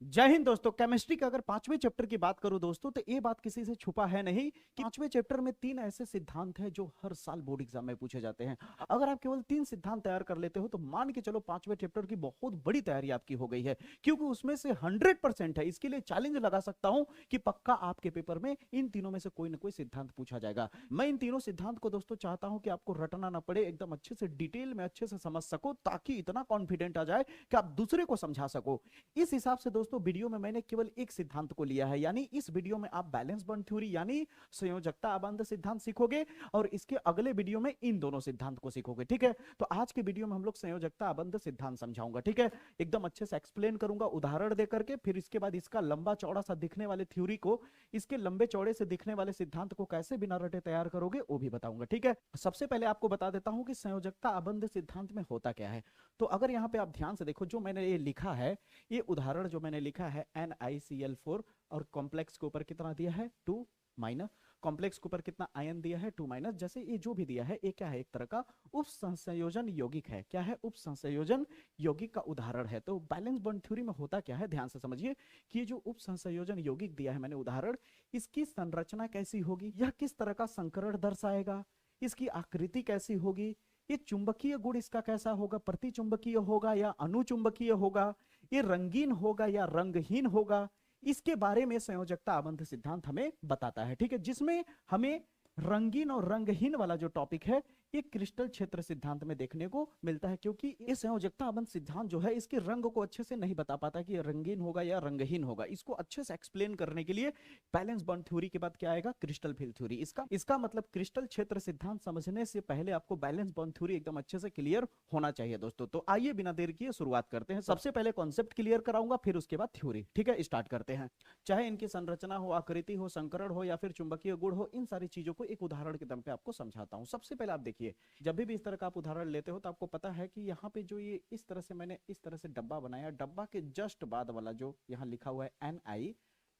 जय हिंद दोस्तों। केमिस्ट्री का अगर पांचवें चैप्टर की बात करूं दोस्तों, तो ये बात किसी से छुपा है नहीं कि पांचवें चैप्टर में तीन ऐसे सिद्धांत हैं जो हर साल बोर्ड एग्जाम में पूछे जाते हैं। अगर आप केवल तीन सिद्धांत तैयार कर लेते हो तो मान के चलो पांचवें चैप्टर की बहुत बड़ी तैयारी आपकी हो गई है, क्योंकि उसमें से 100% है। इसके लिए चैलेंज लगा सकता हूं कि पक्का आपके पेपर में इन तीनों में से कोई ना कोई सिद्धांत पूछा जाएगा। मैं इन तीनों सिद्धांत को दोस्तों चाहता हूं कि आपको रटना ना पड़े, एकदम अच्छे से डिटेल में अच्छे से समझ सको, ताकि इतना कॉन्फिडेंट आ जाए कि आप दूसरे को समझा सको। इस हिसाब से दोस्तों वीडियो में मैंने केवल एक सिद्धांत को लिया है, यानी इस वीडियो में आप बैलेंस बॉन्ड थ्योरी यानी संयोजकता आबंध सिद्धांत सीखोगे, और इसके अगले वीडियो में इन दोनों सिद्धांत को सीखोगे। ठीक है, तो आज के वीडियो में हम लोग संयोजकता आबंध सिद्धांत समझाऊंगा। ठीक है, एकदम अच्छे से एक्सप्लेन करूंगा उदाहरण दे करके, फिर इसके बाद इसका लंबा चौड़ा सा दिखने वाले थ्योरी को, इसके लंबे चौड़े से दिखने वाले सिद्धांत को कैसे बिना रटे तैयार करोगे वो भी बताऊंगा। ठीक है, सबसे पहले आपको बता देता हूं कि संयोजकता आबंध सिद्धांत में होता क्या है। तो अगर यहाँ पे आप ध्यान से देखो, जो मैंने ये लिखा है, ये उदाहरण जो मैंने लिखा है NiCl4, और कॉम्प्लेक्स के ऊपर कितना दिया है 2 माइनस, कॉम्प्लेक्स के ऊपर कितना आयन दिया है 2 माइनस, जैसे ये जो भी दिया है ये क्या है, एक तरह का उप संयोजन यौगिक है। क्या है? उप संयोजन यौगिक का उदाहरण है। तो बैलेंस बॉन्ड थ्योरी में होता क्या है, ध्यान से समझिए कि ये जो उप संयोजन यौगिक दिया है मैंने उदाहरण, इसकी संरचना कैसी होगी, यह किस तरह का संकरण दर्शाएगा, इसकी आकृति कैसी होगी, ये चुंबकीय गुण इसका कैसा होगा, प्रतिचुंबकीय होगा या अनुचुंबकीय होगा, ये रंगीन होगा या रंगहीन होगा, इसके बारे में संयोजकता आबंध सिद्धांत हमें बताता है। ठीक है, जिसमें हमें रंगीन और रंगहीन वाला जो टॉपिक है ये क्रिस्टल क्षेत्र सिद्धांत में देखने को मिलता है, क्योंकि ये संयोजकता आबंध सिद्धांत जो है इसके रंग को अच्छे से नहीं बता पाता कि ये रंगीन होगा या रंगहीन होगा। इसको अच्छे से एक्सप्लेन करने के लिए बैलेंस बॉन्ड थ्योरी के बाद क्या आएगा, क्रिस्टल फील्ड थ्योरी। इसका मतलब क्रिस्टल क्षेत्र सिद्धांत समझने से पहले आपको बैलेंस बॉन्ड थ्योरी एकदम अच्छे से क्लियर होना चाहिए दोस्तों। तो आइए बिना देर किए शुरुआत करते हैं। सबसे पहले कॉन्सेप्ट क्लियर कराऊंगा, फिर उसके बाद थ्योरी। ठीक है, स्टार्ट करते हैं। चाहे इनकी संरचना हो, आकृति हो, संकरण हो या फिर चुंबकीय गुण हो, इन सारी चीजों को एक उदाहरण के दम पे आपको समझाता हूं। सबसे पहले आप देखिए, जब भी इस तरह का आप उदाहरण लेते हो तो आपको पता है कि यहाँ पे जो ये इस तरह से मैंने इस तरह से डब्बा बनाया, डब्बा के जस्ट बाद वाला जो यहाँ लिखा हुआ है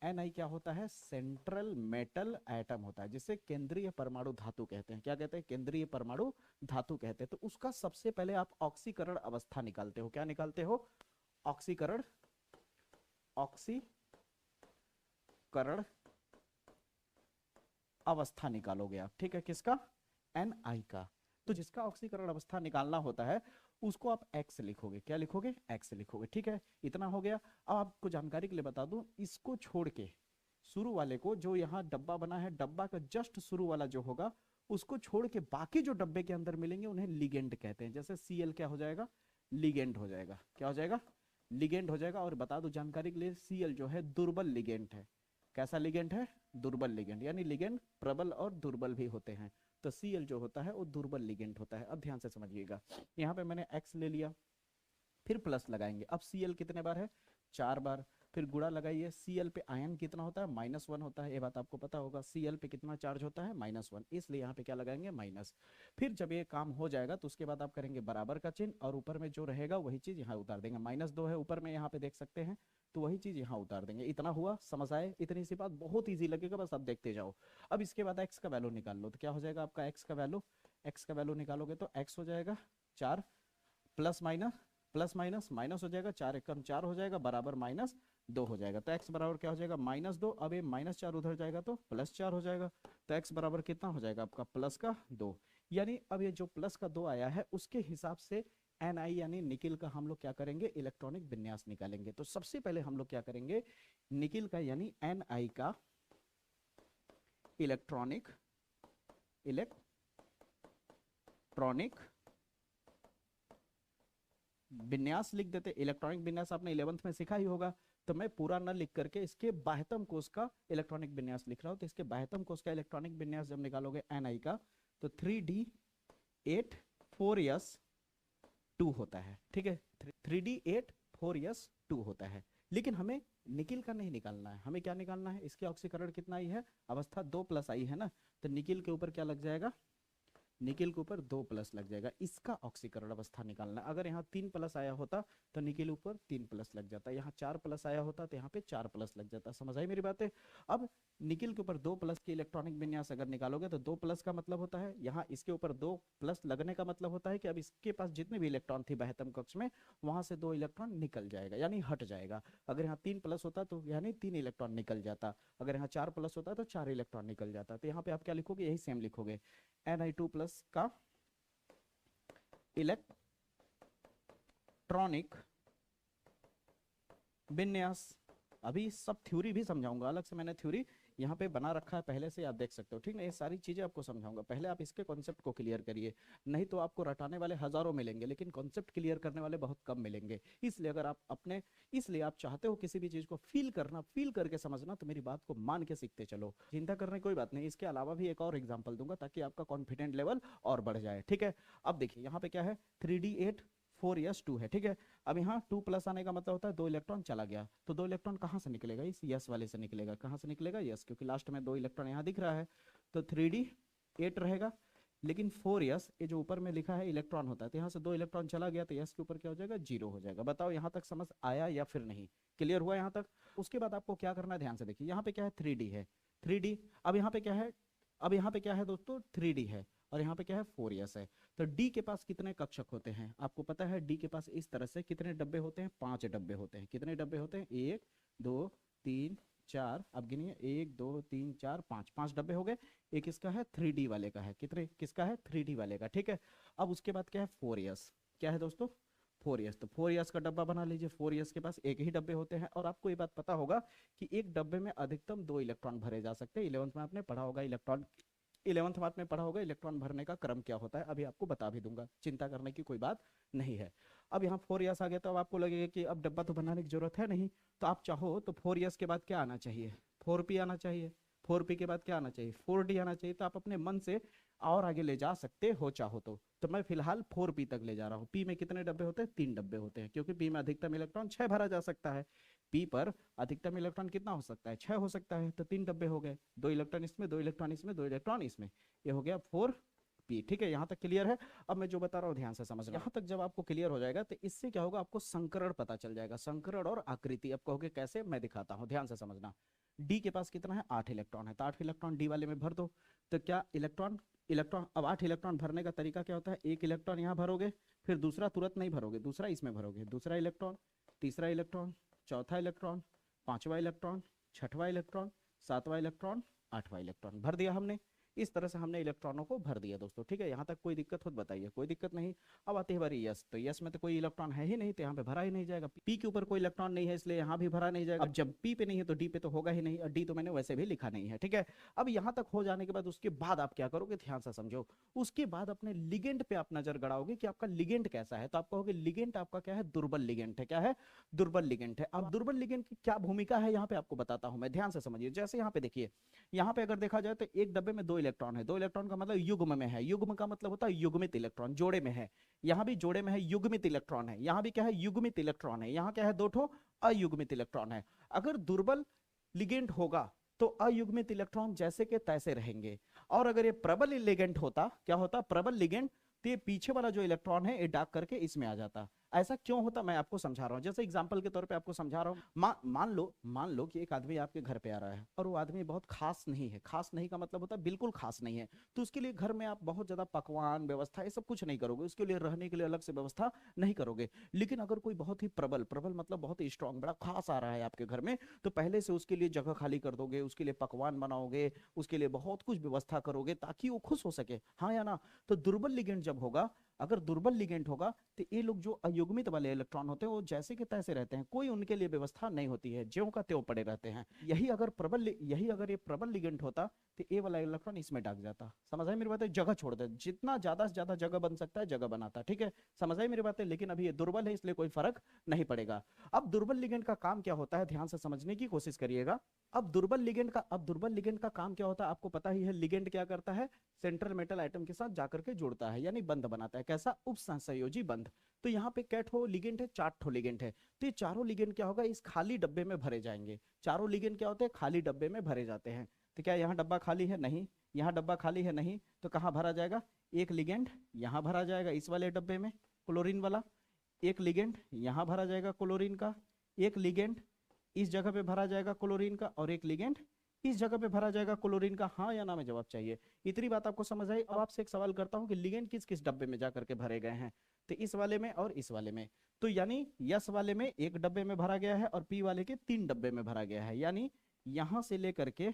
Ni क्या होता है, सेंट्रल मेटल एटम होता है, जिसे केंद्रीय परमाणु धातु कहते हैं। क्या कहते हैं? केंद्रीय परमाणु धातु कहते हैं। तो उसका सबसे पहले आप ऑक्सीकरण अवस्था निकालते हो। क्या निकालते हो? ऑक्सीकरण अवस्था निकालोगे आप। ठीक है, किसका? Ni का। तो जिसका ऑक्सीकरण अवस्था निकालना होता है उसको आप एक्स लिखोगे। क्या लिखोगे? एक्स लिखोगे। ठीक है, इतना हो गया। अब आपको जानकारी के लिए बता दूं, इसको छोड़ के शुरू वाले को, जो यहाँ डब्बा बना है, डब्बा का जस्ट शुरू वाला जो होगा उसको छोड़ के बाकी जो डब्बे के अंदर मिलेंगे उन्हें लिगेंड कहते हैं। जैसे Cl क्या हो जाएगा, लिगेंड हो जाएगा। क्या हो जाएगा? लिगेंड हो जाएगा। और बता दो जानकारी के लिए, Cl जो है दुर्बल लिगेंड है। कैसा लिगेंड है? दुर्बल लिगेंड। यानी लिगेंड प्रबल और दुर्बल भी होते हैं, तो Cl जो होता है वो दुर्बल लिगेंड होता है। अब ध्यान से समझिएगा, यहाँ पे मैंने X ले लिया, फिर प्लस लगाएंगे। अब Cl कितने बार है? 4 बार। फिर गुणा लगाइए। Cl पे आयन कितना होता है? -1 होता है। ये बात आपको पता होगा। Cl पे कितना चार्ज होता है? -1, इसलिए यहाँ पे क्या लगाएंगे? माइनस। फिर जब ये काम हो जाएगा तो उसके बाद आप करेंगे बराबर का चिन्ह, और ऊपर में जो रहेगा वही चीज यहाँ उतार देंगे। -2 है ऊपर में, यहाँ पे देख सकते हैं, तो वही चीज यहाँ उतार देंगे। इतना हुआ, समझ आए? इतनी सी बात, बहुत ईजी लगेगा, बस आप देखते जाओ। अब इसके बाद एक्स का वैल्यू निकाल लो। तो क्या हो जाएगा आपका एक्स का वैल्यू? एक्स का वैल्यू निकालोगे तो एक्स हो जाएगा 4, plus minus plus minus minus हो जाएगा, 4 एकम 4 हो जाएगा, बराबर -2 हो जाएगा। तो x बराबर क्या हो जाएगा? -2। अब ये -4 उधर जाएगा तो +4 हो जाएगा। तो x बराबर कितना हो जाएगा आपका? +2। यानी अब ये जो प्लस का 2 आया है उसके हिसाब से Ni यानी निकिल का हम लोग क्या करेंगे? इलेक्ट्रॉनिक विन्यास निकालेंगे। तो सबसे पहले हम लोग क्या करेंगे? निकिल का यानी Ni का इलेक्ट्रॉनिक विन्यास लिख देते। इलेक्ट्रॉनिक विन्यास आपने 11th में सीखा ही होगा, तो मैं पूरा न लिख करके इसके बाह्यतम कोश का इलेक्ट्रॉनिक विन्यास लिख रहा हूं। तो इसके बाह्यतम कोश का इलेक्ट्रॉनिक विन्यास जब निकालोगे Ni का, तो 3d8 4s2 होता है। ठीक है, 3d8 4s2 होता है। लेकिन हमें निकिल का नहीं निकालना है, हमें क्या निकालना है? इसके ऑक्सीकरण कितना आई है? अवस्था 2 प्लस आई है ना, तो निकिल के ऊपर क्या लग जाएगा? निकेल के ऊपर 2 प्लस लग जाएगा, इसका ऑक्सीकरण अवस्था निकालना। अगर यहाँ 3 प्लस आया होता तो निकेल ऊपर 3 प्लस लग जाता, यहाँ 4 प्लस आया होता तो यहाँ पे 4 प्लस लग जाता। समझ आई मेरी बातें? अब निकेल के ऊपर 2 प्लस के इलेक्ट्रॉनिक विन्यास अगर निकालोगे तो 2 प्लस का मतलब होता है यहाँ इसके ऊपर 2 प्लस लगने का मतलब होता है कि अब इसके पास जितने भी इलेक्ट्रॉन थे बाह्यतम कक्ष में, वहां से 2 इलेक्ट्रॉन निकल जाएगा, यानी हट जाएगा। अगर यहाँ 3 प्लस होता तो यानी 3 इलेक्ट्रॉन निकल जाता, अगर यहाँ 4 प्लस होता तो 4 इलेक्ट्रॉन निकल जाता। तो यहाँ पे आप क्या लिखोगे? यही सेम लिखोगे, Ni2 प्लस का इलेक्ट्रॉनिक विन्यास। अभी सब थ्योरी भी समझाऊंगा, अलग से मैंने थ्योरी यहाँ पे बना रखा है पहले से, आप देख सकते हो, ठीक ना। ये सारी चीजें आपको समझाऊंगा, पहले आप इसके कॉन्सेप्ट को क्लियर करिए, नहीं तो आपको रटाने वाले हजारों मिलेंगे लेकिन कॉन्सेप्ट क्लियर करने वाले बहुत कम मिलेंगे। इसलिए आप चाहते हो किसी भी चीज को फील करना, फील करके समझना, तो मेरी बात को मान के सीखते चलो, चिंता करने कोई बात नहीं। इसके अलावा भी एक और एग्जाम्पल दूंगा ताकि आपका कॉन्फिडेंट लेवल और बढ़ जाए, ठीक है। अब देखिए यहाँ पे क्या है, 3d8 4s2 है, ठीक है। अब यहाँ 2 प्लस आने का मतलब होता है 2 इलेक्ट्रॉन चला गया, तो 2 इलेक्ट्रॉन कहाँ से निकलेगा? इस यस वाले से निकलेगा। कहाँ से निकलेगा? यस, क्योंकि लास्ट में 2 इलेक्ट्रॉन यहाँ दिख रहा है, तो 3d8 रहेगा। लेकिन 4s ये जो ऊपर में लिखा है इलेक्ट्रॉन होता है, तो यहाँ से 2 इलेक्ट्रॉन चला गया तो यस के ऊपर क्या हो जाएगा? 0 हो जाएगा। बताओ यहाँ तक समझ आया या फिर नहीं? क्लियर हुआ यहाँ तक? उसके बाद आपको क्या करना है, ध्यान से देखिए, यहाँ पे क्या है? 3d है, 3d। अब यहाँ पे क्या है? अब यहाँ पे क्या है दोस्तों? 3d है, और यहाँ पे क्या है? 4s है। तो d के पास कितने कक्षक होते हैं आपको पता है? d के पास इस तरह से कितने डब्बे होते हैं? 5 डब्बे होते हैं। कितने डब्बे होते हैं? 1 2 3 4, अब गिनिए, 1 2 3 4 5, 5 डब्बे हो गए। एक इसका है 3d वाले का है, कितने किसका है? 3d वाले का, ठीक है। अब उसके बाद क्या है? 4s। क्या है दोस्तों? 4s। तो 4s का डब्बा बना लीजिए, 4s के पास एक ही डब्बे होते हैं। और आपको ये बात पता होगा कि एक डब्बे में अधिकतम 2 इलेक्ट्रॉन भरे जा सकते हैं। 11th में आपने पढ़ा होगा इलेक्ट्रॉन, 11th मार्क में पढ़ा होगा इलेक्ट्रॉन भरने का क्रम क्या होता है, अभी आपको बता भी दूंगा, चिंता करने की कोई बात नहीं है। अब यहाँ 4s आ गया, तो अब आपको लगेगा कि अब डब्बा तो बनाने की जरूरत है नहीं, तो आप चाहो तो 4s के बाद क्या आना चाहिए? 4p आना चाहिए। 4p के बाद क्या आना चाहिए? 4d आना चाहिए। तो आप अपने मन से और आगे ले जा सकते हो चाहो तो मैं फिलहाल 4p तक ले जा रहा हूँ। p में कितने डब्बे होते हैं? 3 डब्बे होते हैं, क्योंकि p में अधिकतम इलेक्ट्रॉन 6 भरा जा सकता है। p पर अधिकतम इलेक्ट्रॉन कितना हो सकता है? 6 हो सकता है, तो 3 डब्बे हो गए, 2 इलेक्ट्रॉन इसमें, 2 इलेक्ट्रॉन इसमें, 2 इलेक्ट्रॉन इसमें, ये हो गया 4p, ठीक है। यहाँ तक क्लियर है? अब मैं जो बता रहा हूँ ध्यान से समझना। यहाँ तक जब आपको क्लियर हो जाएगा तो इससे क्या होगा, आपको संकरण पता चल जाएगा, संकरण और आकृति। अब कहोगे कैसे? मैं दिखाता हूँ, ध्यान से समझना। d के पास कितना है? 8 इलेक्ट्रॉन है, तो 8 इलेक्ट्रॉन d वाले में भर दो। तो क्या इलेक्ट्रॉन अब 8 इलेक्ट्रॉन भरने का तरीका क्या होता है? एक इलेक्ट्रॉन यहाँ भरोगे, फिर दूसरा तुरंत नहीं भरोगे, दूसरा इसमें भरोगे, दूसरा इलेक्ट्रॉन, तीसरा इलेक्ट्रॉन, चौथा इलेक्ट्रॉन, पांचवा इलेक्ट्रॉन, छठवां इलेक्ट्रॉन, सातवां इलेक्ट्रॉन, आठवां इलेक्ट्रॉन भर दिया हमने। इस तरह से हमने इलेक्ट्रॉनों को भर दिया दोस्तों, ठीक है। यहाँ तक कोई दिक्कत हो तो बताइए? कोई दिक्कत नहीं। अब आती है बारी यस, तो यस में तो कोई इलेक्ट्रॉन है ही नहीं, तो यहाँ पे भरा ही नहीं जाएगा। पी के ऊपर कोई इलेक्ट्रॉन नहीं है, इसलिए यहाँ भी भरा नहीं जाएगा। अब जब पी पे नहीं है तो डी पे तो होगा ही नहीं, और डी तो मैंने वैसे भी लिखा नहीं है, ठीक है। अब यहाँ तक हो जाने के बाद उसके बाद आप क्या करोगे? ध्यान से समझो। उसके बाद अपने लिगेंड पे आप नजर गड़ाओगे कि आपका लिगेंड कैसा है। तो आप कहोगे लिगेंड आपका क्या है? दुर्बल लिगेंड है। क्या है? दुर्बल लिगेंड है। अब दुर्बल लिगेंड की क्या भूमिका है यहाँ पे आपको बताता हूं मैं, ध्यान से समझिए। जैसे यहाँ पे देखिए, यहाँ पे अगर देखा जाए तो एक डब्बे में 2 इलेक्ट्रॉन है, 2 इलेक्ट्रॉन का मतलब युग्म में है, युग्म का मतलब होता है युग्मित इलेक्ट्रॉन, जोड़े में है। यहाँ भी जोड़े में है, युग्मित इलेक्ट्रॉन है। यहाँ भी क्या है? युग्मित इलेक्ट्रॉन है। यहाँ क्या है? 2 ठो अयुग्मित इलेक्ट्रॉन है। अगर दुर्बल लिगेंड होगा तो अयुग्मित इलेक्ट्रॉन जैसे के तैसे रहेंगे, और अगर ये प्रबल लिगेंड होता, क्या होता? प्रबल लिगेंड, तो ये पीछे वाला जो इलेक्ट्रॉन है ये डाक करके इसमें आ जाता। ऐसा क्यों होता मैं आपको समझा रहा हूँ, जैसे एग्जांपल के तौर पे आपको समझा रहा हूँ। मान लो कि एक आदमी आपके घर पे आ रहा है और वो आदमी बहुत खास नहीं है। खास नहीं का मतलब होता है बिल्कुल खास नहीं है, तो उसके लिए घर में आप बहुत ज्यादा पकवान व्यवस्था ये सब कुछ नहीं करोगे, उसके लिए रहने के लिए अलग से व्यवस्था नहीं करोगे। लेकिन अगर कोई बहुत ही प्रबल मतलब बहुत ही स्ट्रांग, बड़ा खास आ रहा है आपके घर में, तो पहले से उसके लिए जगह खाली कर दोगे, उसके लिए पकवान बनाओगे, उसके लिए बहुत कुछ व्यवस्था करोगे ताकि वो खुश हो सके, हाँ या ना। तो दुर्बल लिगेंड जब होगा, अगर दुर्बल लिगेंड होगा, तो ये लोग जो अयुग्मित वाले इलेक्ट्रॉन होते हैं वो जैसे के तैसे रहते हैं, कोई उनके लिए व्यवस्था नहीं होती है, ज्यों का त्यों पड़े रहते हैं। यही अगर ये प्रबल लिगेंड होता तो ये वाला इलेक्ट्रॉन इसमें डाक जाता। समझ आई मेरी बात है? जगह छोड़ दे, जितना ज्यादा से ज्यादा जगह बन सकता है जगह बनाता, ठीक है। समझ आई मेरी बात है? लेकिन अभी ये दुर्बल है इसलिए कोई फर्क नहीं पड़ेगा। अब दुर्बल लिगेंड का काम क्या होता है, ध्यान से समझने की कोशिश करिएगा। अब दुर्बल लिगेंड का काम क्या होता है आपको पता ही है। लिगेंड क्या करता है? सेंट्रल मेटल आइटम के साथ जाकर के जुड़ता है, यानी बंध बनाता है। कैसा? उपसहसंयोजी बंध। तो यहाँ पे क्या ठो लिगेंड है? 4 ठो लिगेंड है। तो ये चारों लिगेंड क्या होगा? इस खाली डब्बे में भरे जाएंगे। चारों लिगेंड क्या होते हैं? खाली डब्बे में भरे जाते हैं। तो क्या यहाँ डब्बा खाली है? नहीं। यहाँ डब्बा खाली है? नहीं। तो कहाँ भरा जाएगा? एक लिगेंड यहाँ भरा जाएगा इस वाले डब्बे में क्लोरीन वाला, एक लिगेंड यहाँ भरा जाएगा क्लोरीन का, एक लिगेंड इस जगह पे भरा जाएगा क्लोरीन का, और एक लिगेंड इस जगह पे भरा जाएगा क्लोरीन का। हाँ या ना में जवाब चाहिए। इतनी बात आपको समझ आई। अब आपसे एक सवाल करता हूँ कि लिगेंड किस किस डब्बे में जाकर के भरे गए हैं, तो इस वाले में और इस वाले में। तो यानी यस वाले में एक डब्बे में भरा गया है और पी वाले के 3 डब्बे में भरा गया है, यानी यहां से लेकर के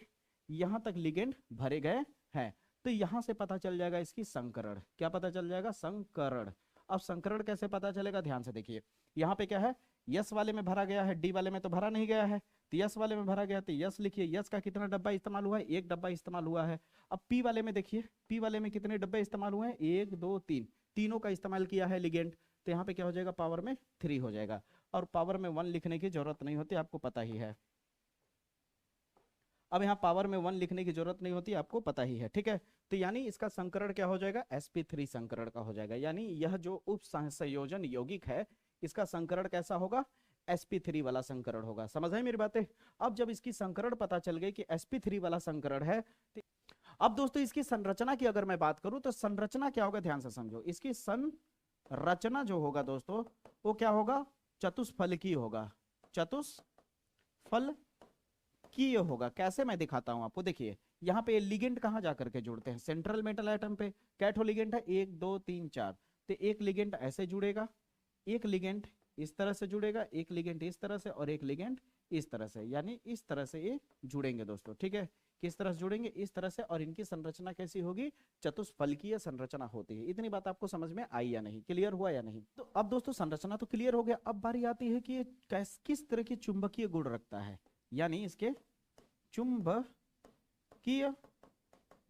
यहां तक लिगेंड भरे गए हैं। तो यहां से पता चल जाएगा इसकी संकरण। क्या पता चल जाएगा? संकरण। अब संकरण कैसे पता चलेगा? ध्यान से देखिए, यहाँ पे क्या है, यस वाले में भरा गया है, डी वाले में तो भरा नहीं गया है, तो यस वाले में भरा गया, तो यस लिखिए। यस का कितना डब्बा इस्तेमाल हुआ है? एक डब्बा इस्तेमाल हुआ है। अब पी वाले में देखिए, पी वाले में कितने डब्बे इस्तेमाल हुए हैं? 1 2 3, तीनों का इस्तेमाल किया है लिगेंड। तो यहाँ पे क्या हो जाएगा? पावर में 3 हो जाएगा, और पावर में 1 लिखने की जरूरत नहीं होती, आपको पता ही है। अब यहाँ पावर में 1 लिखने की जरूरत नहीं होती, आपको पता ही है, ठीक है। तो यानी इसका संकरण क्या हो जाएगा? sp3 संकरण का हो जाएगा। यानी यह जो उप संयोजन यौगिक है, इसका संकरण कैसा होगा? sp3 वाला संकरण होगा। समझ है मेरी बातें? अब जब इसकी संकरण पता चल गई कि sp3 वाला संकरण है, तो अब दोस्तों इसकी संरचना की अगर मैं बात करूं तो संरचना क्या होगा? ध्यान से समझो। इसकी संरचना जो होगा दोस्तों, वो क्या होगा? चतुष्फलकीय होगा। चतुष्फलकीय होगा। कैसे? मैं दिखाता हूं आपको। देखिए यहाँ पे लिगेंड कहां जाकर के जुड़ते हैं? सेंट्रल मेटल एटम पे। कैठो लिगेंड है? 1 2 3 4। तो एक लिगेंड ऐसे जुड़ेगा, एक लिगेंड इस तरह से जुड़ेगा, एक लिगेंड इस तरह से, और एक लिगेंड इस तरह से। यानी इस तरह से ये जुड़ेंगे दोस्तों, ठीक है। किस तरह से जुड़ेंगे? इस तरह से। और इनकी संरचना कैसी होगी? चतुष्फलकीय संरचना होती है। इतनी बात आपको समझ में आई या नहीं? क्लियर हुआ या नहीं? तो अब दोस्तों संरचना तो क्लियर हो गया। अब बारी आती है कि ये किस तरह की चुंबकीय गुण रखता है, यानी इसके चुंबकीय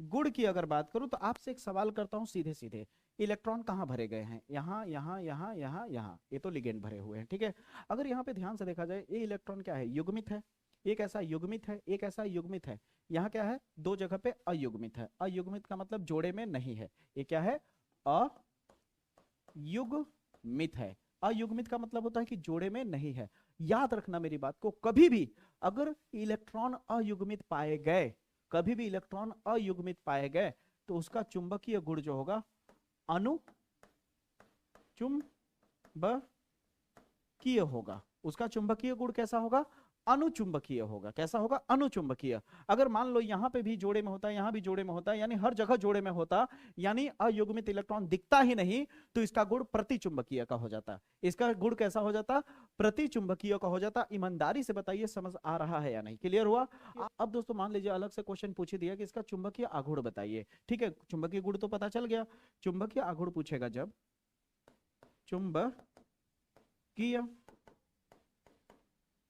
गुण की अगर बात करूं तो आपसे एक सवाल करता हूं सीधे सीधे। इलेक्ट्रॉन कहां भरे गए हैं? यहां, यहां, यहां, यहां, यहां। ये तो लिगेंड भरे हुए हैं, ठीक है। अगर यहाँ पे ध्यान से देखा जाए, ये इलेक्ट्रॉन क्या है? युग्मित है। एक ऐसा युग्मित है, एक ऐसा युग्मित है। यहाँ क्या है? 2 जगह पे अयुग्मित है। अयुग्मित का मतलब जोड़े में नहीं है। ये क्या है? अयुग्मित है। अयुग्मित का मतलब होता है कि जोड़े में नहीं है। याद रखना मेरी बात को, कभी भी अगर इलेक्ट्रॉन अयुग्मित पाए गए, कभी भी इलेक्ट्रॉन अयुग्मित पाए गए, तो उसका चुंबकीय गुण जो होगा अनुचुंबकीय होगा। उसका चुंबकीय गुण कैसा होगा? अनुचुंबकीय होगा। कैसा होगा? अनुचुंबकीय। अगर मान लो यहाँ पे भी जोड़े में होता है, यहाँ भी जोड़े में होता है, यानी हर जगह जोड़े में होता, यानी अयुग्मित इलेक्ट्रॉन दिखता ही नहीं, तो इसका गुण प्रतिचुंबकीय का हो जाता। इसका गुण कैसा हो जाता? प्रतिचुंबकीय का हो जाता। ईमानदारी से बताइए समझ आ रहा है या नहीं? क्लियर हुआ? अब दोस्तों मान लीजिए अलग से क्वेश्चन पूछ दिया कि इसका चुंबकीय आघूर्ण बताइए, ठीक है। चुंबकीय गुण तो पता चल गया। चुंबकीय आघूर्ण पूछेगा जब चुंबकीय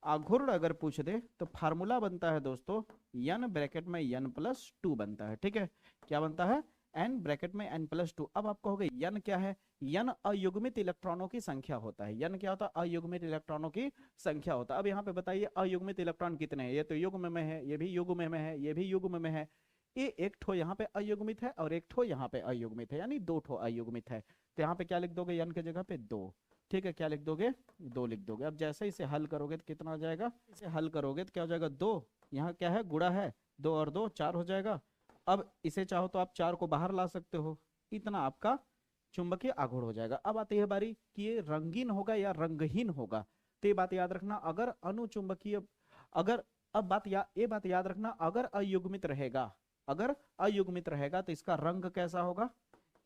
आघूर्ण अगर पूछ दे, तो फार्मूला बनता है दोस्तों n ब्रैकेट में n+2 बनता है, ठीक है। क्या बनता है? n ब्रैकेट में n+2। अब आप कहोगे n क्या है? n अयुग्मित इलेक्ट्रॉनों की संख्या होता है। n क्या होता है? अयुग्मित इलेक्ट्रॉनों की संख्या होता है। अब यहाँ पे बताइए अयुग्मित इलेक्ट्रॉन कितने हैं? ये तो युग्म में है, ये भी युग्म में है, ये भी युग्म में है। ये एक ठो यहाँ पे अयुग्मित है और एक ठो यहाँ पे अयुग्मित है, यानी 2 ठो अयुग्मित है। तो यहाँ पे क्या लिख दोगे? n के जगह पे 2, ठीक है। क्या लिख दोगे? 2 लिख दोगे। अब जैसे इसे हल करोगे तो कितना हो जाएगा? इसे हल करोगे तो क्या हो जाएगा? 2, यहाँ क्या है? गुणा है, 2 और 2 4 हो जाएगा। अब इसे चाहो तो आप 4 को बाहर ला सकते हो। इतना आपका चुंबकीय आघूर्ण हो जाएगा। अब आती है बारी कि ये रंगीन होगा या रंगहीन होगा। तो ये बात याद रखना, अगर अनुचुंबकीय, अगर अब ये बात याद रखना, अगर अयुग्मित रहेगा, अगर अयुग्मित रहेगा तो इसका रंग कैसा होगा?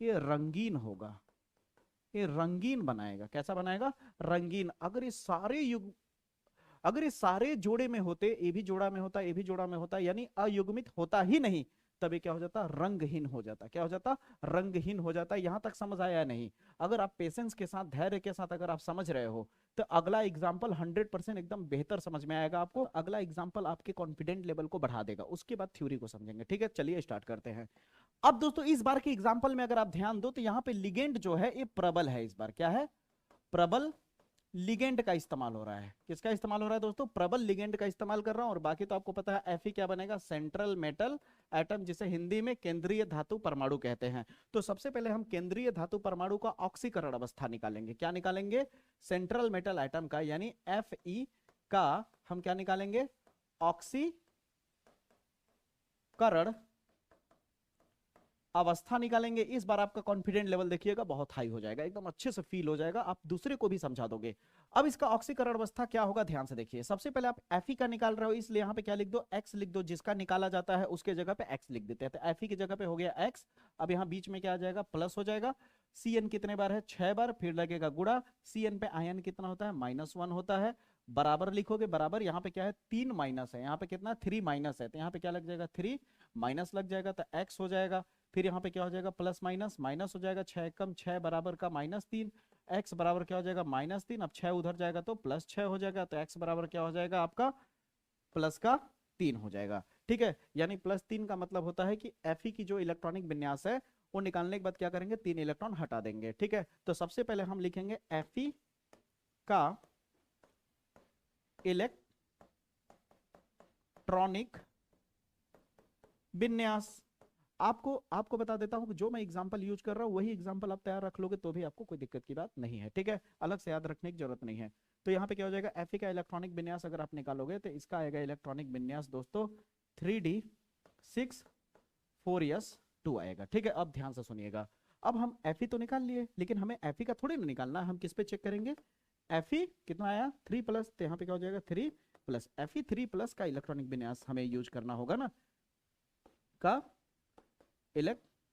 ये रंगीन होगा। ये रंगीन बनाएगा। कैसा बनाएगा? रंगीन। अगर ये सारे जोड़े में होते, ये भी जोड़ा में होता, ये भी जोड़ा में होता, यानी अयुग्मित होता ही नहीं, तभी क्या हो जाता? रंगहीन हो जाता। क्या हो जाता? रंगहीन हो जाता। यहां तक समझ आया नहीं? अगर आप पेशेंस के साथ, धैर्य के साथ अगर आप समझ रहे हो, तो अगला एग्जाम्पल 100% एकदम बेहतर समझ में आएगा आपको। अगला एग्जाम्पल आपके कॉन्फिडेंट लेवल को बढ़ा देगा, उसके बाद थ्योरी को समझेंगे, ठीक है। चलिए स्टार्ट करते हैं। अब दोस्तों इस बार के एग्जाम्पल में अगर आप ध्यान दो, तो यहाँ पे लिगेंड जो है ये प्रबल है। इस बार क्या है? प्रबल लिगेंड का इस्तेमाल हो रहा है। किसका इस्तेमाल हो रहा है दोस्तों? प्रबल लिगेंड का इस्तेमाल कर रहा हूं। और बाकी तो आपको पता है Fe क्या बनेगा? सेंट्रल मेटल एटम, जिसे हिंदी में केंद्रीय धातु परमाणु कहते हैं। तो सबसे पहले हम केंद्रीय धातु परमाणु का ऑक्सीकरण अवस्था निकालेंगे। क्या निकालेंगे? सेंट्रल मेटल एटम का, यानी Fe का हम क्या निकालेंगे? ऑक्सीकरण अवस्था निकालेंगे। इस बार आपका कॉन्फिडेंट लेवल देखिएगा बहुत हाई हो जाएगा, एकदम अच्छे से फील हो जाएगा, आप दूसरे को भी समझा दोगे। अब इसका ऑक्सीकरण अवस्था क्या होगा, ध्यान से देखिए। सबसे पहले आप Fe का निकाल रहे हो, इसलिए यहाँ पे क्या लिख दो, x लिख दो। जिसका निकाला जाता है उसके जगह पे x लिख देते हैं, तो Fe की जगह पे हो गया x। अब यहाँ बीच में क्या आ जाएगा, प्लस हो जाएगा। Cn कितने बार है, 6 बार, फिर लगेगा गुणा। Cn पे आयन कितना होता है, -1 होता है। बराबर लिखोगे, बराबर यहाँ पे क्या है, 3 माइनस है, यहाँ पे कितना 3 माइनस है, तो यहाँ पे क्या लग जाएगा, 3 माइनस लग जाएगा, तो x हो जाएगा। फिर यहाँ पे क्या हो जाएगा, प्लस माइनस माइनस हो जाएगा, 6 कम 6 बराबर का -3, x बराबर क्या हो जाएगा, -3। अब 6 उधर जाएगा तो +6 हो जाएगा, तो x बराबर क्या हो जाएगा आपका, प्लस का 3 हो जाएगा। ठीक है, यानी +3 का मतलब होता है कि Fe की जो इलेक्ट्रॉनिक विन्यास है वो निकालने के बाद क्या करेंगे, 3 इलेक्ट्रॉन हटा देंगे। ठीक है, तो सबसे पहले हम लिखेंगे Fe का इलेक्ट्रॉनिक विन्यास। आपको बता देता हूं कि जो मैं एग्जांपल यूज कर रहा हूं वही एग्जांपल आप तैयार रख लोगे तो भी आपको कोई दिक्कत की बात नहीं है। ठीक है, अलग से याद रखने की जरूरत नहीं है। तो यहाँ पे क्या हो जाएगा, Fe का इलेक्ट्रॉनिक विन्यास अगर आप निकालोगे तो इसका आएगा इलेक्ट्रॉनिक विन्यास दोस्तों 3d6 4s2 आएगा। ठीक है, अब ध्यान से सुनिएगा। अब हम Fe तो निकाल लिए, लेकिन हमें Fe का थोड़ी ना निकालना, हम किस पे चेक करेंगे, Fe कितना आया 3+, तो यहाँ पे क्या हो जाएगा 3+। Fe3+ का इलेक्ट्रॉनिक विन्यास हमें यूज करना होगा ना, का इलेक्ट्रॉनिक।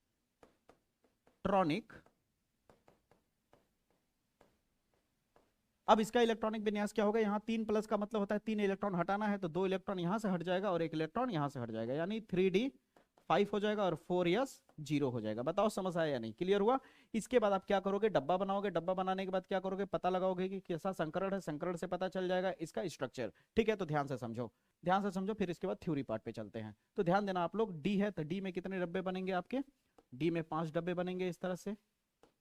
अब इसका इलेक्ट्रॉनिक विन्यास क्या होगा, यहाँ 3+ का मतलब होता है 3 इलेक्ट्रॉन हटाना है, तो 2 इलेक्ट्रॉन यहां से हट जाएगा और 1 इलेक्ट्रॉन यहां से हट जाएगा, यानी 3d5 हो जाएगा और 4s 0 हो जाएगा। बताओ समझ आया या नहीं, क्लियर हुआ। इसके बाद आप क्या करोगे, डब्बा बनाओगे, डब्बा बनाने के बाद क्या करोगे, पता लगाओगे कि कैसा संकरण है, संकरण से पता चल जाएगा इसका स्ट्रक्चर। ठीक है, तो ध्यान से समझो, ध्यान से समझो, फिर इसके बाद थ्योरी पार्ट पे चलते हैं। तो ध्यान देना आप लोग, डी है तो डी में कितने डब्बे बनेंगे आपके, डी में 5 डब्बे बनेंगे इस तरह से,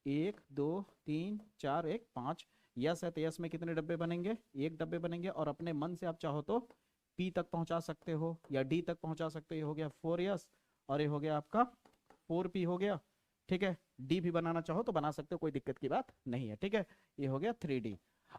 1 2 3 4 1 5। यस है तो यस में कितने डब्बे बनेंगे, 1 डब्बे बनेंगे। और अपने मन से आप चाहो तो पी तक पहुंचा सकते हो या डी तक पहुंचा सकते हो। ये हो गया 4s और ये हो गया आपका 4p हो गया। ठीक है, डी भी बनाना चाहो तो बना सकते हो, कोई दिक्कत की बात नहीं है। ठीक है, ये हो गया 3d।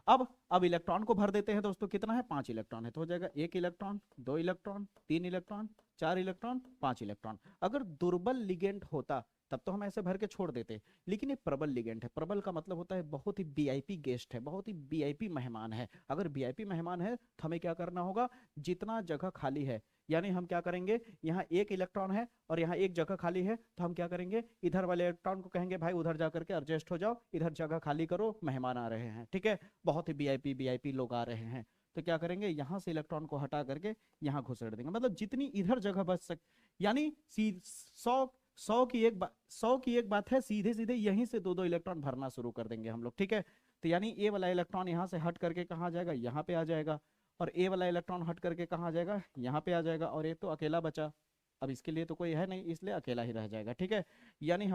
अब इलेक्ट्रॉन को भर देते हैं दोस्तों, कितना है 5 इलेक्ट्रॉन है, तो हो जाएगा 1 electron 2 electron 3 electron 4 electron 5 electron. अगर दुर्बल लिगेंड होता तब तो हम ऐसे भर के छोड़ देते, लेकिन ये प्रबल लिगेंड है। प्रबल का मतलब होता है बहुत ही वीआईपी गेस्ट है, बहुत ही वीआईपी मेहमान है। अगर वीआईपी मेहमान है तो हमें क्या करना होगा, जितना जगह खाली है, यानी हम क्या करेंगे, यहाँ 1 इलेक्ट्रॉन है और यहाँ 1 जगह खाली है, तो हम क्या करेंगे, इधर वाले इलेक्ट्रॉन को कहेंगे भाई उधर जा करके एडजस्ट हो जाओ, इधर जगह खाली करो, मेहमान आ रहे हैं। ठीक है, बहुत ही वीआईपी लोग आ रहे हैं, तो क्या करेंगे, यहाँ से इलेक्ट्रॉन को हटा करके यहाँ घुसेड़ देंगे। मतलब जितनी इधर जगह बच सक, यानी 100 की एक बात है, सीधे सीधे यहीं से 2-2 इलेक्ट्रॉन भरना शुरू कर देंगे हम लोग। ठीक है, तो यानी ए वाला इलेक्ट्रॉन यहाँ से हट करके कहाँ आ जाएगा, यहाँ पे आ जाएगा, और ए वाला इलेक्ट्रॉन हट करके कहाँ आ जाएगा, यहाँ पे आ जाएगा, और ये तो अकेला बचा। अब इसके लिए तो कोई है नहीं, इसलिए अकेला ही रह जाएगा। ठीक है, यानी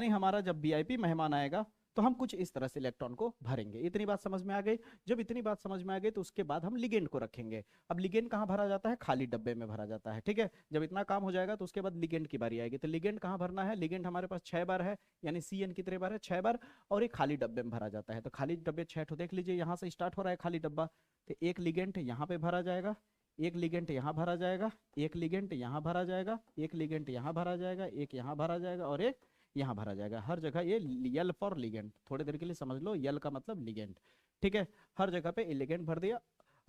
हमारा जब वीआईपी मेहमान आएगा तो हम कुछ इस तरह से इलेक्ट्रॉन को भरेंगे। इतनी बात समझ में आ गई। जब इतनी बात समझ में आ गई तो उसके बाद हम लिगेंड को रखेंगे। अब लिगेंड कहाँ भरा जाता है, खाली डब्बे में भरा जाता है। ठीक है, जब इतना काम हो जाएगा तो उसके बाद लिगेंड की बारी आएगी। तो लिगेंड कहाँ भरना है, लिगेंड हमारे पास 6 बार है, यानी Cn कितने बार है, 6 बार, और एक खाली डब्बे में भरा जाता है। तो खाली डब्बे 6 ठो देख लीजिए, यहाँ से स्टार्ट हो रहा है खाली डब्बा। तो एक लिगेंड यहाँ पे भरा जाएगा, एक लिगेंड यहाँ भरा जाएगा, एक लिगेंड यहाँ भरा जाएगा, एक लिगेंड यहाँ भरा जाएगा, एक यहाँ भरा जाएगा, और एक यहाँ भरा जाएगा। हर जगह ये यल फॉर लिगेंड, थोड़ी देर के लिए समझ लो, यल का मतलब लिगेंड। ठीक है, हर जगह पे लिगेंड भर दिया।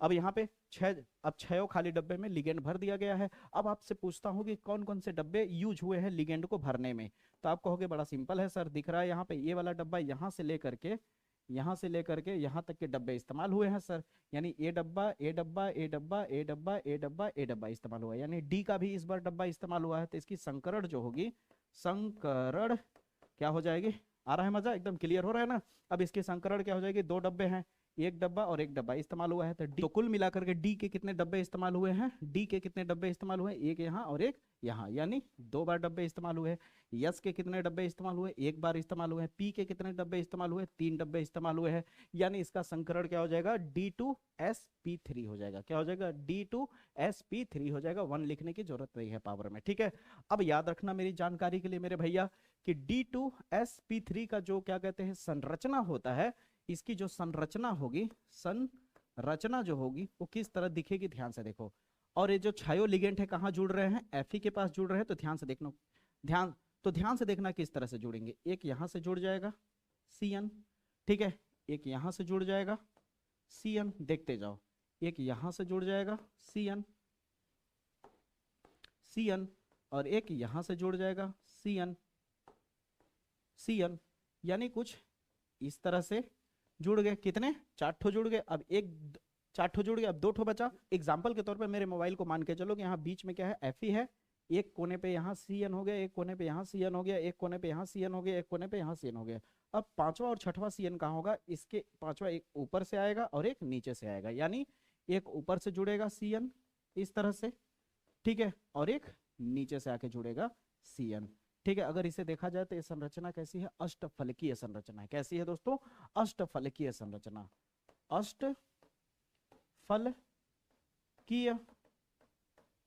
अब यहाँ पे 6 खाली डब्बे में लिगेंड भर दिया गया है। अब आपसे पूछता हूँ कि कौन कौन से डब्बे यूज हुए हैं लिगेंड को भरने में, तो आप कहोगे बड़ा सिंपल है सर, दिख रहा है यहाँ पे ये वाला डब्बा, यहाँ से लेकर के यहाँ तक के डब्बे इस्तेमाल हुए हैं सर। यानी ए डब्बा ए डब्बा ए डब्बा ए डब्बा ए डब्बा ए डब्बा इस्तेमाल हुआ है, यानी डी का भी इस बार डब्बा इस्तेमाल हुआ है। तो इसकी संकरण जो होगी, संकरण क्या हो जाएगी, आ रहा है मजा, एकदम क्लियर हो रहा है ना। अब इसके संकरण क्या हो जाएगी, 2 डब्बे हैं, 1 डब्बा और 1 डब्बा इस्तेमाल हुआ है। तो कुल मिलाकर के डी के कितने डब्बे इस्तेमाल हुए हैं, डी के कितने डब्बे इस्तेमाल हुए, एक यहाँ और एक यहाँ, यानी 2 बार डब्बे इस्तेमाल हुए हैं। यस के कितने डब्बे इस्तेमाल हुए, 1 बार इस्तेमाल हुए हैं। पी के कितने डब्बे इस्तेमाल हुए, 3 डब्बे इस्तेमाल हुए हैं। यानी इसका संकरण क्या हो जाएगा, D2sp3 हो जाएगा। क्या हो जाएगा, D2sp3 हो जाएगा। 1 लिखने की जरूरत नहीं है पावर में। ठीक है, अब याद रखना मेरी जानकारी के लिए मेरे भैया कि D2sp3 का जो क्या कहते हैं संरचना होता है, इसकी जो संरचना होगी, संरचना जो होगी वो किस तरह दिखेगी, ध्यान से देखो। और ये जो छायो लिगेंड है कहाँ जुड़ रहे हैं, Fe के पास जुड़ रहे हैं। तो ध्यान से देखना, ध्यान से देखना किस तरह से जुड़ेंगे। एक यहां से जुड़ जाएगा Cn, ठीक है, एक यहां से जुड़ जाएगा Cn, देखते जाओ, एक यहां से जुड़ जाएगा Cn, और एक यहां से जुड़ जाएगा Cn, यानी कुछ इस तरह से जुड़ गए। कितने, 4 ठो जुड़ गए। अब 4 ठो जुड़ गए, अब 2 ठो बचा। एग्जाम्पल के तौर पे मेरे मोबाइल को मान के चलो कि यहाँ बीच में क्या है, Fe है, एक कोने पे यहाँ Cn हो गया, एक कोने पे यहाँ Cn हो गया, एक कोने पे यहाँ Cn हो गया, एक कोने पे यहाँ Cn हो गया। अब पांचवा और छठवां Cn कहाँ होगा, इसके पांचवा एक ऊपर से आएगा और एक नीचे से आएगा, यानी एक ऊपर से जुड़ेगा Cn इस तरह से, ठीक है, और एक नीचे से आके जुड़ेगा Cn, ठीक है। अगर इसे देखा जाए तो ये संरचना कैसी है, अष्टफलकीय संरचना है। कैसी है दोस्तों, अष्टफलकीय संरचना, अष्टफलकीय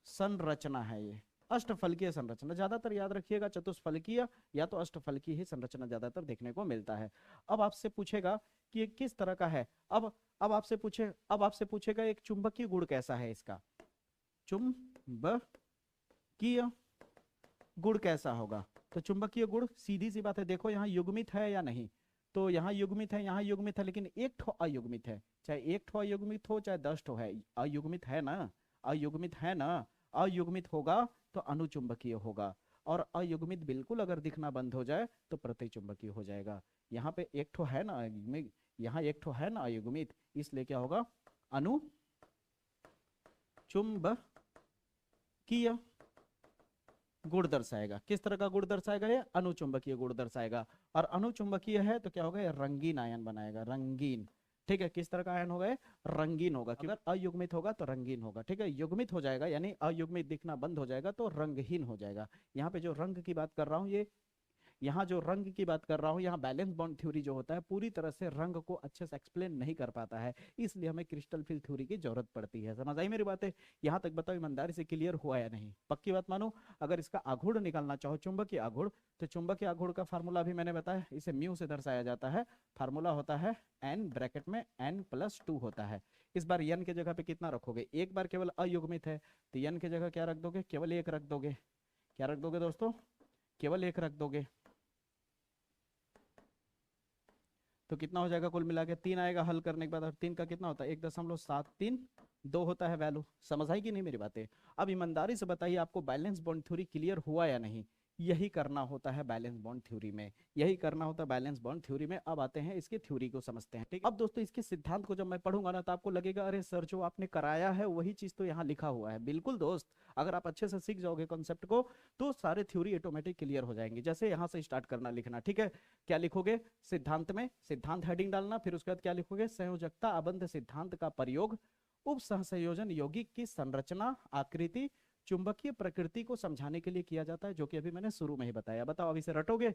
संरचना है ये, अष्टफलकीय संरचना। ज्यादातर याद रखिएगा चतुष्फलकीय या तो अष्टफलकीय ही संरचना ज्यादातर देखने को मिलता है। अब आपसे पूछेगा कि ये किस तरह का है। अब आपसे पूछेगा एक चुंबकीय गुण कैसा है इसका, चुंबकीय गुण कैसा होगा। तो चुंबकीय गुण सीधी सी बात है, देखो यहाँ युग्मित है या नहीं, तो यहाँ युग्मित है, यहाँ युग्मित है, लेकिन एक ठो अयुग्मित है। चाहे एक ठो अयुग्मित हो चाहे 10 ठो है, अयुग्मित है ना, अयुग्मित है ना। अयुग्मित होगा तो अनुचुंबकीय होगा, और अयुग्मित बिल्कुल अगर दिखना बंद हो जाए तो प्रतिचुंबकीय हो जाएगा। यहाँ पे एक ठो है ना अयुग्मित, यहाँ एक ठो है ना अयुग्मित, इसलिए क्या होगा, अनुचुंबकीय गुण दर्शाएगा। किस तरह का गुण दर्शाएगा, ये अनुचुंबकीय गुण दर्शाएगा। और अनुचुंबकीय है तो क्या होगा, ये रंगीन आयन बनाएगा, रंगीन, ठीक है। किस तरह का आयन होगा, रंगीन होगा। अगर अयुग्मित होगा तो रंगीन होगा, ठीक है। युग्मित हो जाएगा यानी अयुग्मित दिखना बंद हो जाएगा तो रंगहीन हो जाएगा। यहाँ पे जो रंग की बात कर रहा हूँ, ये यहाँ जो रंग की बात कर रहा हूँ, यहाँ बैलेंस बॉन्ड थ्योरी जो होता है पूरी तरह से रंग को अच्छे से एक्सप्लेन नहीं कर पाता है, इसलिए हमें क्रिस्टल फिल थ्योरी की जरूरत पड़ती है। समझ आई मेरी बातें, यहाँ तक बताओ ईमानदारी से क्लियर हुआ या नहीं, पक्की बात मानो। अगर इसका आघूर्ण निकालना चाहो, चुंबकीय आघूर्ण, तो चुंबकीय आघूर्ण का फार्मूला भी मैंने बताया, इसे म्यू से दर्शाया जाता है। फार्मूला होता है n ब्रैकेट में n+2 होता है। इस बार n के जगह पे कितना रखोगे, एक बार केवल अयुग्मित है तो n के जगह क्या रख दोगे, केवल 1 रख दोगे। क्या रख दोगे दोस्तों, केवल 1 रख दोगे, तो कितना हो जाएगा, कुल मिला के 3 आएगा हल करने के बाद। और 3 का कितना होता है, 1.732 होता है वैल्यू। समझ आई कि नहीं मेरी बातें। अब ईमानदारी से बताइए आपको बैलेंस बॉन्ड थ्योरी क्लियर हुआ या नहीं। यही करना होता है बैलेंस बॉन्ड थ्योरी में, यही करना होता है बैलेंस बॉन्ड थ्योरी में। अब आते हैं इसकी थ्योरी को समझते हैं, ठीक। अब दोस्तों इसके सिद्धांत को जब मैं पढ़ूंगा ना तो आपको लगेगा अरे सर जो आपने कराया है वही चीज तो यहाँ लिखा हुआ है। बिल्कुल दोस्त, अगर आप अच्छे से सीख जाओगे कॉन्सेप्ट को तो सारे थ्योरी ऑटोमेटिक क्लियर हो जाएंगे। जैसे यहाँ से स्टार्ट करना लिखना, ठीक है। क्या लिखोगे, सिद्धांत में सिद्धांत हेडिंग डालना, फिर उसके बाद क्या लिखोगे, संयोजकता अबंध सिद्धांत का प्रयोग उप सहसंयोजन यौगिक की संरचना, आकृति, चुंबकीय प्रकृति को समझाने के लिए किया जाता है, जो कि अभी मैंने शुरू में ही बताया। बताओ अब इसे रटोगे,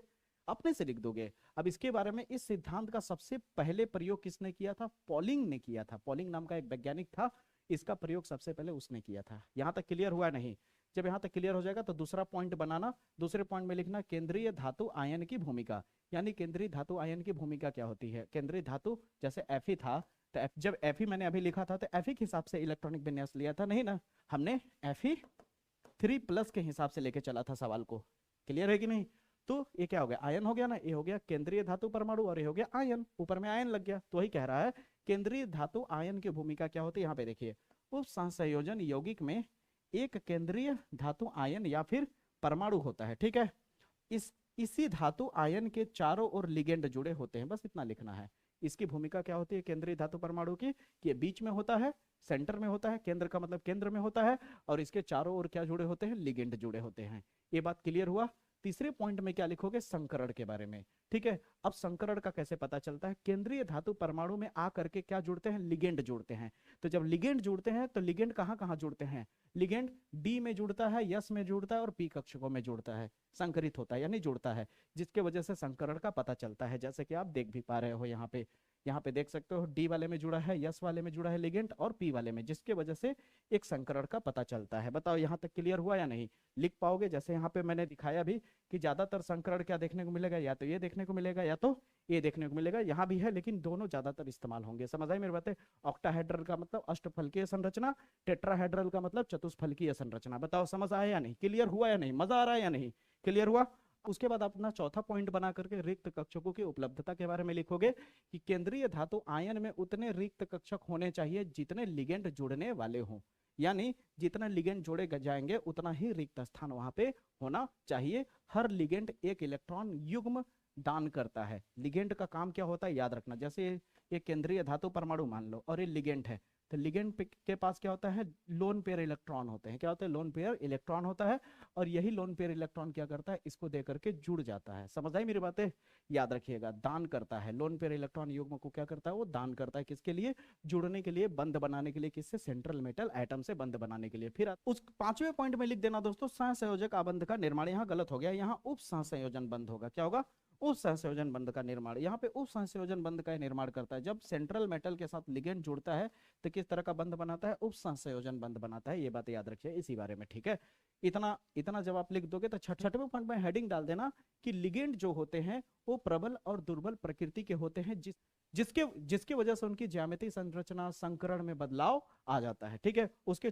अपने से लिख दोगे। अब इसके बारे में, इस सिद्धांत का सबसे पहले प्रयोग किसने किया था, पॉलिंग ने किया था। पॉलिंग नाम का एक वैज्ञानिक था, इसका प्रयोग सबसे पहले उसने किया था। यहाँ तक क्लियर हुआ नहीं। जब यहाँ तक क्लियर हो जाएगा तो दूसरा पॉइंट बनाना, दूसरे पॉइंट में लिखना केंद्रीय धातु आयन की भूमिका, यानी केंद्रीय धातु आयन की भूमिका क्या होती है। केंद्रीय धातु जैसे Fe था तो जब Fe मैंने अभी लिखा था तो Fe के हिसाब से इलेक्ट्रॉनिक विन्यास लिया था, नहीं ना, हमने Fe3+ के हिसाब से लेके चला था सवाल को। क्लियर है कि नहीं। तो ये क्या हो गया, आयन हो गया ना, ये हो गया केंद्रीय धातु परमाणु और ये हो गया आयन, ऊपर में आयन लग गया। तो वही कह रहा है केंद्रीय धातु आयन की भूमिका क्या होती है। यहाँ पे देखिए, उप सहसंयोजन यौगिक में एक केंद्रीय धातु आयन या फिर परमाणु होता है, ठीक है। इसी धातु आयन के चारों ओर लिगेंड जुड़े होते हैं, बस इतना लिखना है। इसकी भूमिका क्या होती है केंद्रीय धातु परमाणु की, कि बीच में होता है, सेंटर में होता है, केंद्र का मतलब केंद्र में होता है, और इसके चारों ओर क्या जुड़े होते हैं, लिगेंड जुड़े होते हैं। ये बात क्लियर हुआ। तीसरे पॉइंट में क्या लिखोगे, संकरण के बारे में, ठीक है। अब संकरण का कैसे पता चलता है, केंद्रीय धातु परमाणु में आ करके क्या जुड़ते हैं, लिगेंड जुड़ते हैं। तो जब लिगेंड जुड़ते हैं तो लिगेंड कहाँ कहाँ जुड़ते हैं, लिगेंड डी में जुड़ता है, यस में जुड़ता है और पी कक्षकों में जुड़ता है, संकरित होता है यानी जुड़ता है, जिसके वजह से संकरण का पता चलता है, जैसे कि आप देख भी पा रहे हो यहाँ पे। यहाँ पे देख सकते हो डी वाले में जुड़ा है, यस वाले में जुड़ा है लिगेंड, और पी वाले में, जिसके वजह से एक संकरण का पता चलता है। बताओ यहाँ तक क्लियर हुआ या नहीं? लिख पाओगे? जैसे यहाँ पे मैंने दिखाया भी कि ज्यादातर संकरण क्या देखने को मिलेगा, या तो ये देखने को मिलेगा या तो ये देखने को मिलेगा। यहाँ भी है लेकिन दोनों ज्यादातर इस्तेमाल होंगे। समझ आई मेरी बातें? ऑक्टाहेड्रल का मतलब अष्टफलकीय संरचना, टेट्राहेड्रल का मतलब चतुष्फलकीय संरचना। बताओ समझ आया या नहीं? क्लियर हुआ या नहीं? मजा आ रहा है या नहीं? क्लियर हुआ? उसके बाद अपना चौथा पॉइंट बना करके रिक्त कक्षकों की उपलब्धता के बारे में लिखोगे कि केंद्रीय धातु आयन में उतने रिक्त कक्षक होने चाहिए जितने लिगेंड जुड़ने वाले हों, यानी जितना लिगेंड जोड़े जाएंगे उतना ही रिक्त स्थान वहां पे होना चाहिए। हर लिगेंड एक इलेक्ट्रॉन युग्म दान करता है। लिगेंड का काम क्या होता है याद रखना। जैसे ये केंद्रीय धातु परमाणु मान लो और ये लिगेंड है, तो लिगेंड के पास क्या होता है? लोन पेयर इलेक्ट्रॉन होते हैं। क्या होता है? लोन पेयर इलेक्ट्रॉन होता है, और यही लोन पेयर इलेक्ट्रॉन क्या करता है? इसको दे करके जुड़ जाता है। समझ आई मेरी बातें? याद रखिएगा, दान करता है। लोन पेयर इलेक्ट्रॉन युग्म को क्या करता है? वो दान करता है। किसके लिए? जुड़ने के लिए, बंध बनाने के लिए। किससे? सेंट्रल मेटल एटम से बंध बनाने के लिए। फिर उस पांचवें पॉइंट में लिख देना दोस्तों, सहसंयोजक आबंध का निर्माण। यहाँ गलत हो गया, यहाँ उप सहसंयोजन बंध होगा। क्या होगा? उप सहसंयोजन बंध का निर्माण। यहाँ पे उप सहसंयोजन बंध का निर्माण करता है। जब सेंट्रल मेटल के साथ लिगेंड जुड़ता है तो किस तरह का बंध बनाता है? उप सहसंयोजन बंध बनाता है। ये बात याद रखिए इसी बारे में, ठीक है? इतना इतना जब आप लिख दोगे तो छठवें पॉइंट में हेडिंग डाल देना कि लिगेंड जो होते हैं वो प्रबल और दुर्बल प्रकृति के होते हैं, जिसके जिसके वजह से उनकी ज्यामितीय संरचना संकरण में बदलाव आ जाता है। ठीक है? उसके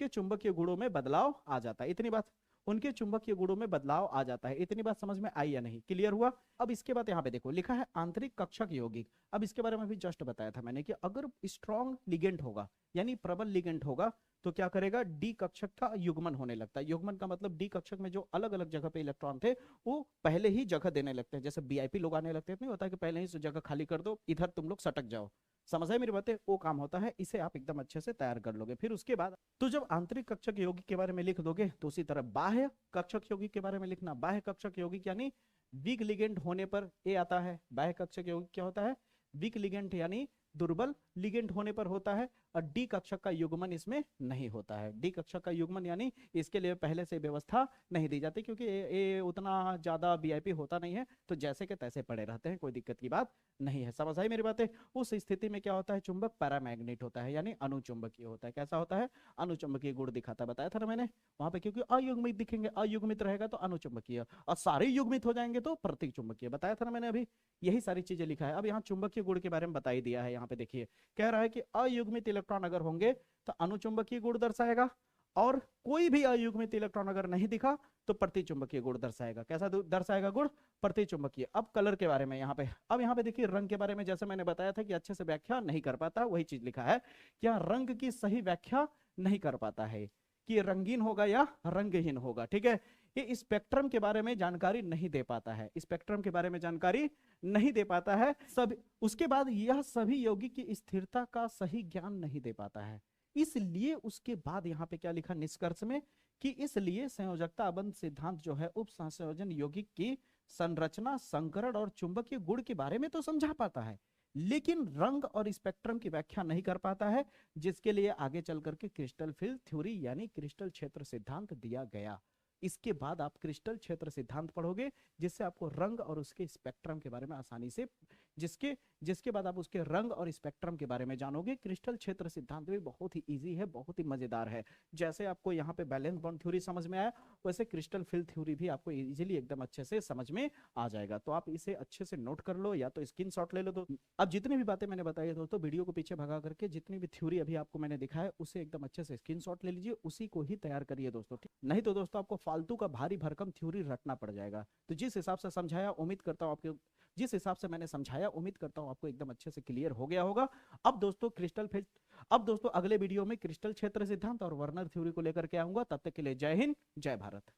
चुंबकीय गुणों में बदलाव आ जाता है। इतनी बात, उनके चुंबकीय गुणों में बदलाव आ जाता है। इतनी बात समझ में आई या नहीं? क्लियर हुआ? अब इसके बाद यहाँ पे देखो लिखा है आंतरिक कक्षक यौगिक। अब इसके बारे में भी जस्ट बताया था मैंने कि अगर स्ट्रॉन्ग लिगेंड होगा यानी प्रबल लिगेंड होगा तो क्या करेगा? डी कक्षक का युग्मन होने लगता है। युग्मन का मतलब डी कक्षक में जो अलग अलग जगह पे इलेक्ट्रॉन थे वो पहले ही जगह देने लगते हैं। जैसे वीआईपी लोग आने लगते हैं, नहीं होता है कि पहले ही जगह खाली कर दो, इधर तुम लोग सटक जाओ। समझ आए मेरी बातें? वो काम होता है। इसे आप एकदम अच्छे से तैयार कर लोगे। फिर उसके बाद तो जब आंतरिक कक्षक यौगिक के बारे में लिख दोगे तो उसी तरह बाह्य कक्षक यौगिक के बारे में लिखना। बाह्य कक्षक यौगिक यानी वीक लिगेंड होने पर ए आता है। बाह्य कक्षक यौगिक क्या होता है? वीक लिगेंड यानी दुर्बल लिगेंड होने पर होता है, और डी कक्षक का युग्मन इसमें नहीं होता है। डी कक्षक का युग्मन यानी इसके लिए पहले से व्यवस्था नहीं दी जाती, क्योंकि ये उतना ज्यादा वीआईपी होता नहीं है, तो जैसे के तैसे पड़े रहते हैं, कोई दिक्कत की बात नहीं है। समझ आई मेरी बातें? उस स्थिति में क्या होता है? चुंबक पैरामैग्नेट होता है, यानी अनुचुंबकीय होता है। कैसा होता है? अनुचुंबकीय गुण दिखाता है। बताया था ना मैंने वहां पे, क्योंकि अयुग्मित दिखेंगे, अयुग्मित रहेगा तो अनुचुंबकीय, और सारे युग्मित हो जाएंगे तो प्रतीक चुंबकीय। बताया था ना मैंने अभी, यही सारी चीजें लिखा है। अब यहाँ चुंबकीय गुण के बारे में बता ही दिया है। यहाँ पे देखिए कह रहा है कि अयुग्मित इलेक्ट्रॉन अगर होंगे तो अनुचुंबकीय गुण दर्शाएगा, और कोई भी अयुग्मित इलेक्ट्रॉन अगर नहीं दिखा तो प्रतिचुंबकीय गुण दर्शाएगा। कैसा दर्शाएगा गुण? प्रतिचुंबकीय। अब कलर के बारे में यहाँ पे, अब यहाँ पे देखिए रंग के बारे में, जैसे मैंने बताया था कि अच्छे से व्याख्या नहीं कर पाता, वही चीज लिखा है कि रंग की सही व्याख्या नहीं कर पाता है कि रंगीन होगा या रंगहीन होगा। ठीक है? ये स्पेक्ट्रम के बारे में जानकारी नहीं दे पाता है। स्पेक्ट्रम के बारे में जानकारी नहीं दे पाता है। सब उसके बाद यह सभी यौगिक की स्थिरता का सही ज्ञान नहीं दे पाता है। इसलिए उसके बाद यहाँ पे क्या लिखा निष्कर्ष में कि इसलिए संयोजकता अबंध सिद्धांत जो है उप संयोजन यौगिक की संरचना, संकरण और चुंबकीय गुण के बारे में तो समझा पाता है, लेकिन रंग और स्पेक्ट्रम की व्याख्या नहीं कर पाता है, जिसके लिए आगे चल करके क्रिस्टल फील्ड थ्योरी यानी क्रिस्टल क्षेत्र सिद्धांत दिया गया। इसके बाद आप क्रिस्टल क्षेत्र सिद्धांत पढ़ोगे, जिससे आपको रंग और उसके स्पेक्ट्रम के बारे में आसानी से, जिसके बाद आप उसके रंग और स्पेक्ट्रम के बारे में जानोगे। क्रिस्टल क्षेत्र सिद्धांत भी बहुत ही इजी है, बहुत ही मजेदार है। जैसे आपको यहाँ पे बैलेंस बॉन्ड थ्योरी समझ में आया, वैसे क्रिस्टल फील्ड थ्योरी भी आपको इजीली एकदम अच्छे से समझ में आ जाएगा। तो आप इसे अच्छे से नोट कर लो या तो स्क्रीनशॉट ले लो। तो अब जितनी भी बातें मैंने बताई दोस्तों, वीडियो को पीछे भगा करके जितनी भी थ्योरी अभी आपको मैंने दिखाया उसे एकदम अच्छे से स्क्रीनशॉट ले लीजिए, उसी को ही तैयार करिए दोस्तों। नहीं तो दोस्तों आपको फालतू का भारी भरकम थ्योरी रटना पड़ जाएगा। तो जिस हिसाब से समझाया, उम्मीद करता हूँ आपके, जिस हिसाब से मैंने समझाया, उम्मीद करता हूँ आपको एकदम अच्छे से क्लियर हो गया होगा। अब दोस्तों अगले वीडियो में क्रिस्टल क्षेत्र सिद्धांत और वर्नर थ्योरी को लेकर के आऊंगा। तब तक के लिए जय हिंद, जय भारत।